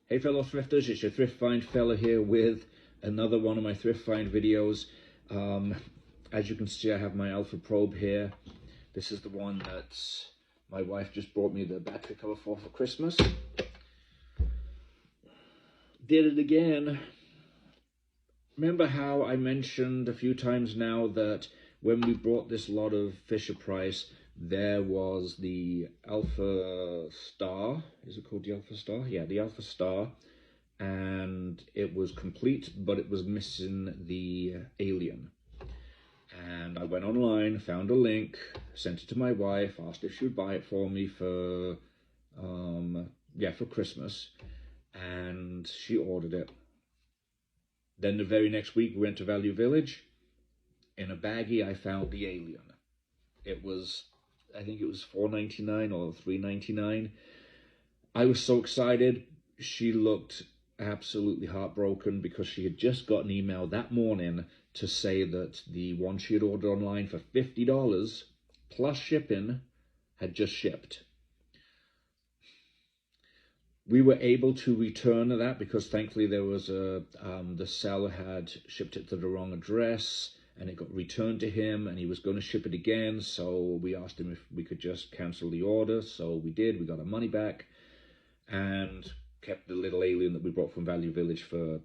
Hey fellow thrifters, it's your Thrift Find fella here with another one of my Thrift Find videos. As you can see, I have my Alpha Probe here. This is the one that my wife just brought me the battery cover for Christmas. Did it again. Remember how I mentioned a few times now that when we bought this lot of Fisher-Price, there was the Alpha Star. Is it called the Alpha Star? Yeah, the Alpha Star. And it was complete, but it was missing the Alien. And I went online, found a link, sent it to my wife, asked if she would buy it for me for Christmas. And she ordered it. Then the very next week, we went to Value Village. In a baggie, I found the Alien. It was, I think it was $4.99 or $3.99. I was so excited. She looked absolutely heartbroken because she had just got an email that morning to say that the one she had ordered online for $50 plus shipping had just shipped. We were able to return that because thankfully there was the seller had shipped it to the wrong address and it got returned to him and he was going to ship it again. So we asked him if we could just cancel the order. So we did. We got our money back and kept the little Alien that we brought from Value Village for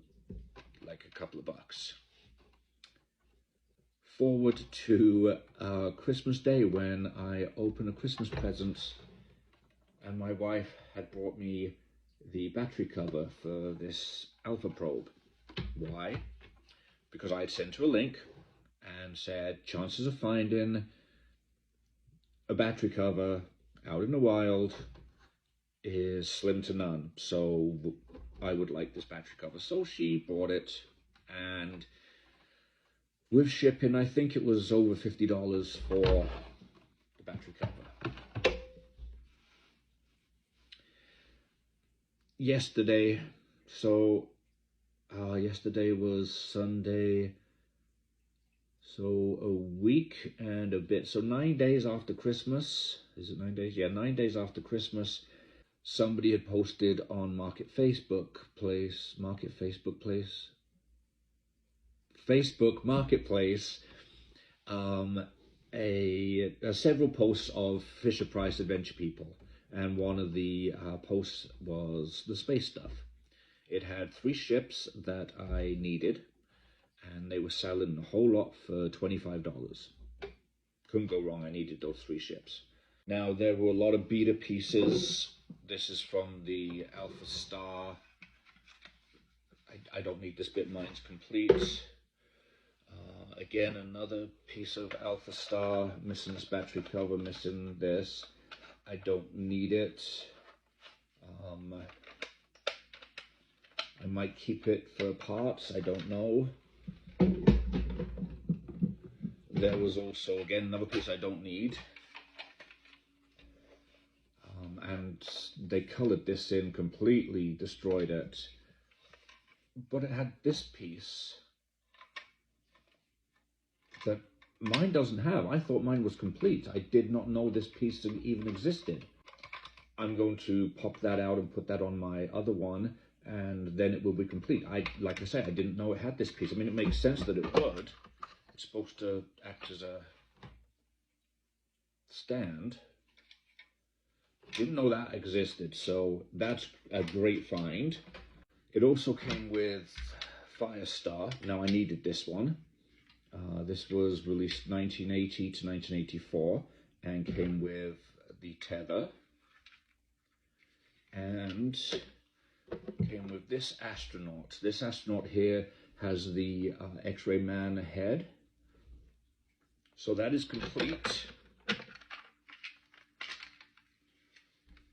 like a couple of bucks. Forward to Christmas Day when I opened a Christmas present and my wife had brought me the battery cover for this Alpha Probe. Why? Because I had sent her a link and said chances of finding a battery cover out in the wild is slim to none, so I would like this battery cover. So she bought it, and with shipping I think it was over $50 for the battery cover. Yesterday, yesterday was Sunday, so a week and a bit, so 9 days after Christmas. Is it 9 days? Yeah, 9 days after Christmas, somebody had posted on Facebook Marketplace several posts of Fisher-Price Adventure People. And one of the posts was the space stuff. It had 3 ships that I needed, and they were selling a whole lot for $25. Couldn't go wrong, I needed those 3 ships. Now, there were a lot of beta pieces. This is from the Alpha Star. I don't need this bit, mine's complete. Again, another piece of Alpha Star, missing this battery cover, missing this. I don't need it. I might keep it for parts, I don't know. There was also, again, another piece I don't need. And they colored this in, completely destroyed it. But it had this piece that mine doesn't have. I thought mine was complete. I did not know this piece even existed. I'm going to pop that out and put that on my other one, and then it will be complete. Like I say, I didn't know it had this piece. I mean, it makes sense that it would. It's supposed to act as a stand. Didn't know that existed, so that's a great find. It also came with Firestar. Now I needed this one. This was released 1980 to 1984 and came with the tether and came with this astronaut. This astronaut here has the X-ray man head. So that is complete.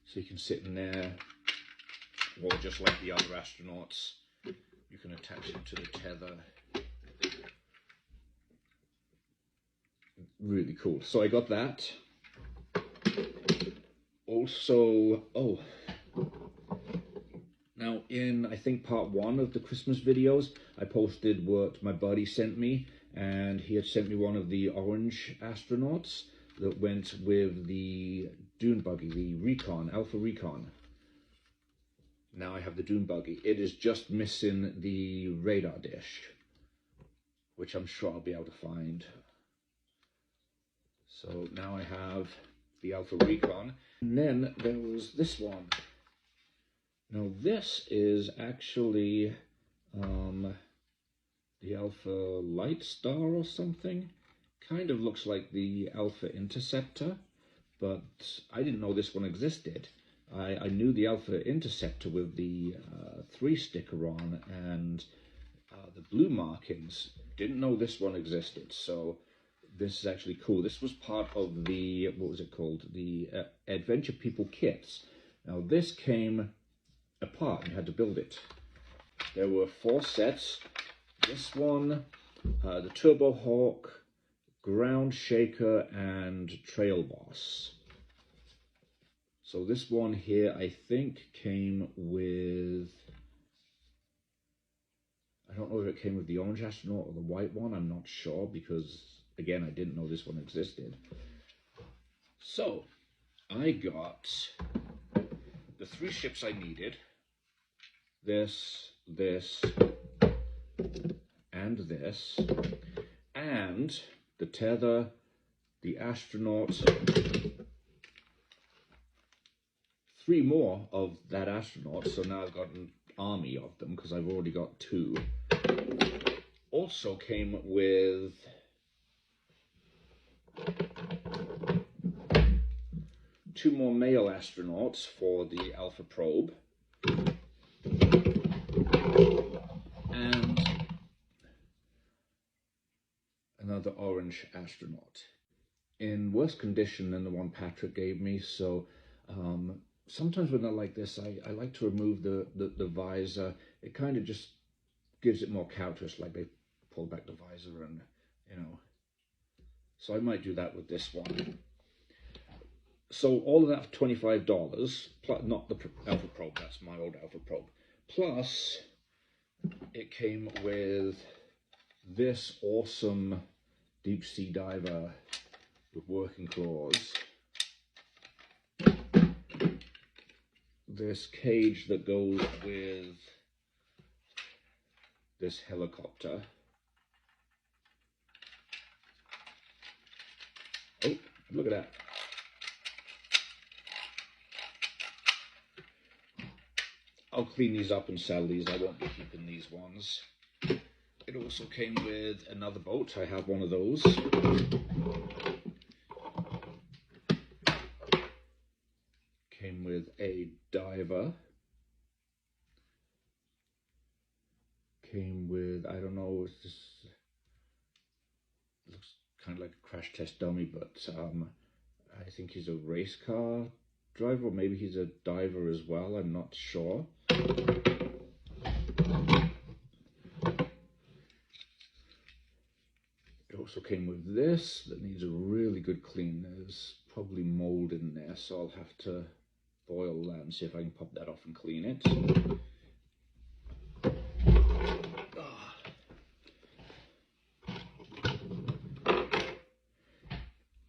So you can sit in there, or just like the other astronauts, you can attach it to the tether. Really cool. So I got that. Also, now in, I think, part 1 of the Christmas videos, I posted what my buddy sent me, and he had sent me one of the orange astronauts that went with the dune buggy, the Recon, Alpha Recon. Now I have the dune buggy. It is just missing the radar dish, which I'm sure I'll be able to find. So now I have the Alpha Recon. And then there was this one. Now this is actually the Alpha Light Star or something. Kind of looks like the Alpha Interceptor, but I didn't know this one existed. I knew the Alpha Interceptor with the 3 sticker on and the blue markings. Didn't know this one existed, so this is actually cool. This was part of the, what was it called? The Adventure People kits. Now this came apart, you had to build it. There were 4 sets. This one, the Turbo Hawk, Ground Shaker, and Trail Boss. So this one here, I think, came with, I don't know if it came with the orange astronaut or the white one, I'm not sure, because, again, I didn't know this one existed. So, I got the 3 ships I needed, this, and this, and the tether, the astronaut, 3 more of that astronaut, so now I've got an army of them because I've already got 2. Also came with two more male astronauts for the Alpha probe, and another orange astronaut in worse condition than the one Patrick gave me. So sometimes when they're like this, I like to remove the visor. It kind of just gives it more characteristics, like they pull back the visor and, you know. So I might do that with this one. So all of that for $25, plus, not the Alpha Probe, that's my old Alpha Probe. Plus, it came with this awesome deep sea diver with working claws. This cage that goes with this helicopter. Oh, look at that. I'll clean these up and sell these. I won't be keeping these ones. It also came with another boat. I have one of those. Came with a diver. Came with, I don't know, it's just, looks kind of like a crash test dummy, but I think he's a race car driver, or maybe he's a diver as well, I'm not sure. It also came with this that needs a really good clean. There's probably mold in there, so I'll have to boil that and see if I can pop that off and clean it.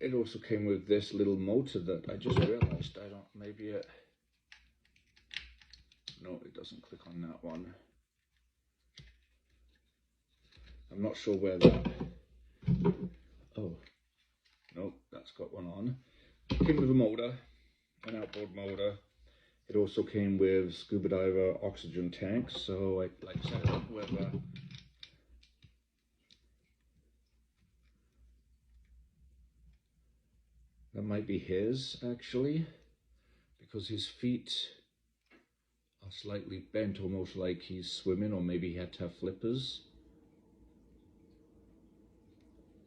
It also came with this little motor that I just realized maybe it, no, it doesn't click on that one. I'm not sure where that, oh, no, that's got one on. It came with a motor, an outboard motor. It also came with scuba diver oxygen tanks, so like I said, I don't know whether that might be his, actually, because his feet are slightly bent, almost like he's swimming, or maybe he had to have flippers.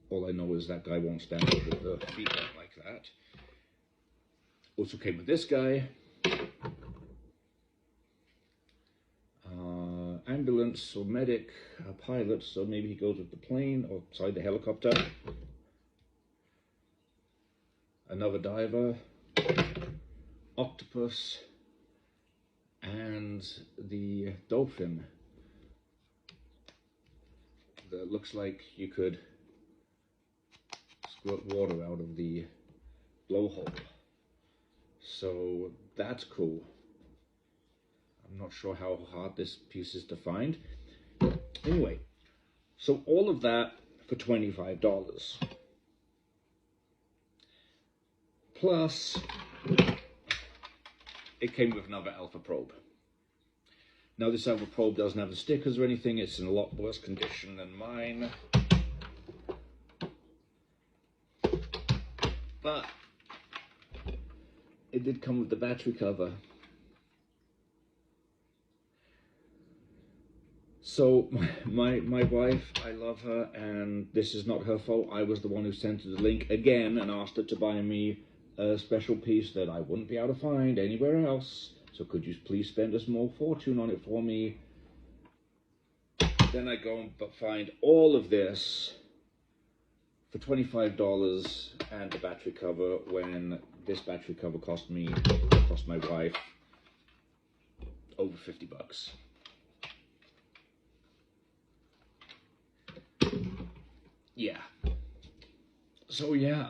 All I know is that guy won't stand up with the feet out like that. Also came with this guy. Ambulance or medic, pilot, so maybe he goes with the plane, or sorry, the helicopter. Another diver, octopus, and the dolphin that looks like you could squirt water out of the blowhole. So that's cool. I'm not sure how hard this piece is to find. Anyway, so all of that for $25. Plus, it came with another alpha probe. Now this alpha probe doesn't have the stickers or anything, it's in a lot worse condition than mine. But it did come with the battery cover. So my wife, I love her, and this is not her fault. I was the one who sent her the link again and asked her to buy me a special piece that I wouldn't be able to find anywhere else. So could you please spend a small fortune on it for me? Then I go and find all of this for $25 and the battery cover, when this battery cover cost my wife over 50 bucks. Yeah. So yeah,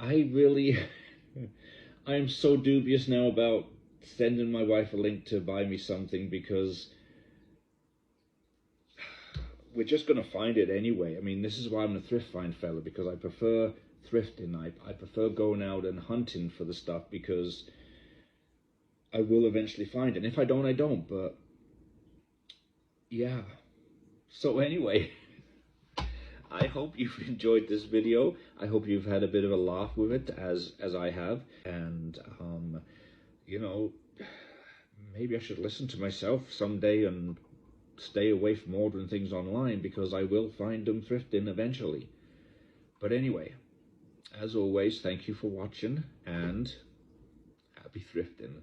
I'm so dubious now about sending my wife a link to buy me something, because we're just going to find it anyway. I mean, this is why I'm a thrift find fella, because I prefer thrifting. I prefer going out and hunting for the stuff, because I will eventually find it. And if I don't, I don't. But yeah. So anyway, I hope you've enjoyed this video. I hope you've had a bit of a laugh with it, as I have. And you know, maybe I should listen to myself someday and stay away from ordering things online, because I will find them thrifting eventually. But anyway, as always, thank you for watching, and happy thrifting.